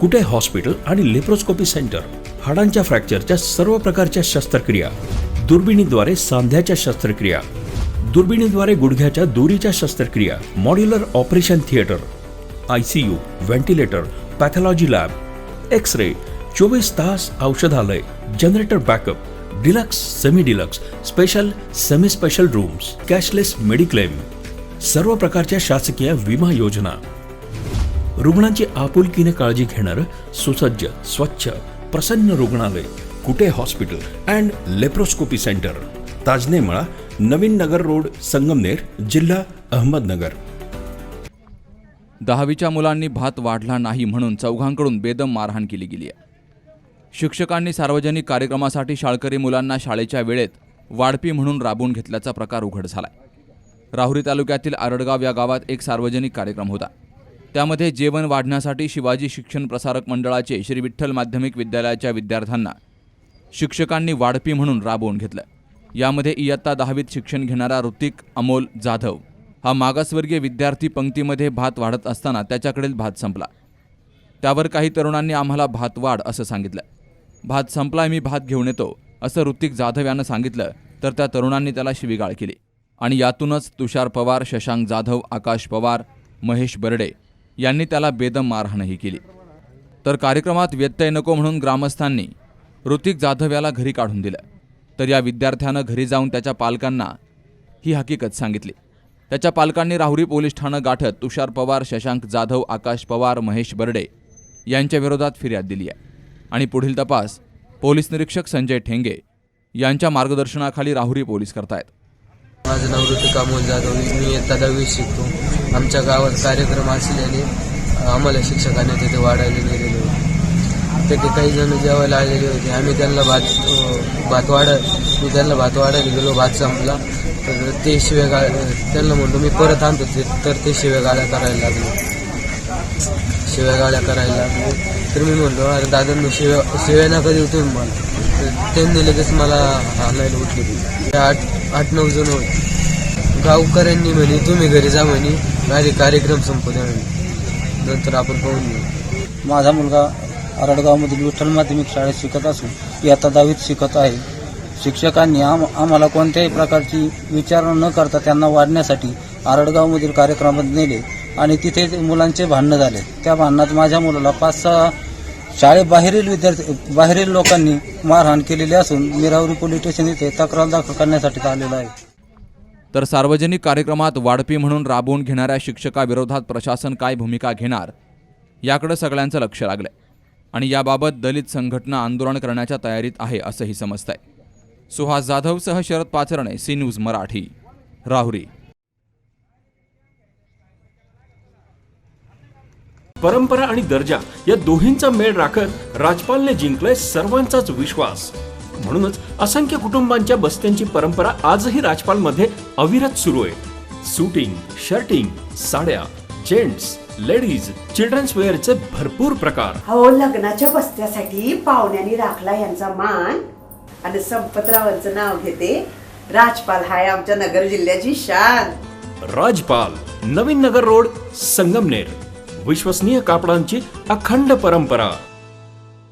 कुटे hospital आणि laparoscopy centre, हाडांच्या फ्रॅक्चरच्या सर्व प्रकारच्या शस्त्रक्रिया, दुर्बिणीद्वारे सांध्याच्या शस्त्रक्रिया, दुर्बिणीद्वारे गुडघ्याच्या दोरीच्या शस्त्रक्रिया, modular operation theatre, ICU, ventilator, pathology lab, x-ray, 24 तास औषधालय, generator backup, deluxe, semi deluxe, special, semi special rooms, cashless mediclaim, सर्व प्रकारच्या शासकीय विमा योजना, रुग्णांची आपुलकीने काळजी घेणारं सुसज्ज, स्वच्छ, प्रसन्न रुग्णालय, Kute hospital and laparoscopy centre, Tajne Mala, Navin Nagar road, Sangamner, जिल्हा अहमदनगर. 10वीच्या मुलांनी भात वाढला नाही म्हणून चौघांकडून बेदम मारहाण केली गेली आहे. शिक्षकांनी सार्वजनिक कार्यक्रमासाठी शाळकरी मुलांना शाळेच्या वेळेत वाढपी म्हणून राबवून घेतल्याचा प्रकार उघड झालाय. राहुरी तालुक्यातील आरडगाव या गावात एक सार्वजनिक कार्यक्रम होता. त्यामध्ये जेवण वाढण्यासाठी शिवाजी शिक्षण प्रसारक मंडळाचे श्री विठ्ठल माध्यमिक विद्यालयाच्या विद्यार्थ्यांना शिक्षकांनी वाढपी म्हणून राबवून घेतलं. यामध्ये इयत्ता 10वीत शिक्षण घेणारा ऋतिक अमोल जाधव हा मागासवर्गीय विद्यार्थी पंक्तीमध्ये भात वाढत असताना त्याच्याकडील भात संपला. त्यावर काही तरुणांनी आम्हाला भात वाढ असं सांगितलं. भात संपलाय, मी भात घेऊन येतो असं ऋतिक जाधव यानं सांगितलं. तर त्या तरुणांनी त्याला शिवीगाळ केली आणि यातूनच तुषार पवार, शशांक जाधव, आकाश पवार, महेश बर्डे यांनी त्याला बेदम मारहाणही केली. तर कार्यक्रमात व्यत्यय नको म्हणून ग्रामस्थांनी ऋतिक जाधव याला घरी काढून दिलं. तर या विद्यार्थ्यानं घरी जाऊन त्याच्या पालकांना ही हकीकत सांगितली. त्याच्या पालकांनी राहुरी पोलीस ठाणं गाठत तुषार पवार, शशांक जाधव, आकाश पवार, महेश बर्डे यांच्या विरोधात फिर्याद दिली आहे आणि पुढील तपास पोलीस निरीक्षक संजय ठेंगे यांच्या मार्गदर्शनाखाली राहुरी पोलीस करतायत. माझं नाव ऋतिक अमोल जाधव, मी इयत्ता 10वीत शिकतो. आमच्या गावात कार्यक्रम असल्याने आम्हाला शिक्षकांनी तिथे वाढायला गेलेले होते. तिथे काही जण जेवायला आलेले होते. आम्ही त्यांना मी त्यांना भात वाढायला गेलो. भात संपला तर ते त्यांना म्हणतो मी परत आणतो. तर ते शिवेगाळ्या करायला लागले. तर मी म्हणलो अरे दादांनी शिव्या नका देऊ तुम्ही मला. तर त्यांनी लगेच मला आणायला उठले. 8-9 जण होते. गावकऱ्यांनी म्हणे तुम्ही घरी जा म्हणे, माझे कार्यक्रम संपू द्या म्हणे, नंतर आपण पाहून घेऊ. माझा मुलगा आरडगावमधील विठ्ठल माध्यमिक शाळेत शिकत असून इयत्ता 10वीत शिकत आहे. शिक्षकांनी आम्हाला कोणत्याही प्रकारची विचारणा न करता त्यांना वाढण्यासाठी आरडगावमधील कार्यक्रमात नेले आणि तिथे मुलांचे भांडणं झाले. त्या भांडणात माझ्या मुलाला 5-6 बाहेरील लोकांनी मारहाण केलेली असून मी राहुरी पोलीस स्टेशन इथे तक्रार दाखल करण्यासाठी आलेलो आहे. तर सार्वजनिक कार्यक्रमात वाढपी म्हणून राबवून घेणाऱ्या शिक्षकाविरोधात प्रशासन काय भूमिका घेणार याकडे सगळ्यांचं लक्ष लागलंय आणि याबाबत दलित संघटना आंदोलन करण्याच्या तयारीत आहे असंही समजतंय. सुहास जाधवसह शरद पाचरणे, सी न्यूज मराठी, राहुरी. परंपरा आणि दर्जा या दोन्हींचा मेळ राखत राजपालने जिंकलाय सर्वांचाच विश्वास. म्हणूनच असंख्य कुटुंबांच्या बस्त्यांची परंपरा आजही राजपालमध्ये अविरत सुरू आहे. सूटिंग, शर्टिंग, साड्या, जेंट्स, लेडीज, चिल्ड्रन्स वेअरचे भरपूर प्रकार. हो, लग्नाच्या बस्त्यासाठी पाहुण्यांनी राखला यांचा मान आणि संपतरावांचं नाव घेते. राजपाल हाय आमच्या नगर जिल्ह्याची शान. राजपाल, नवीन नगर रोड, संगमनेर. विश्वसनीय कापडांची अखंड परंपरा.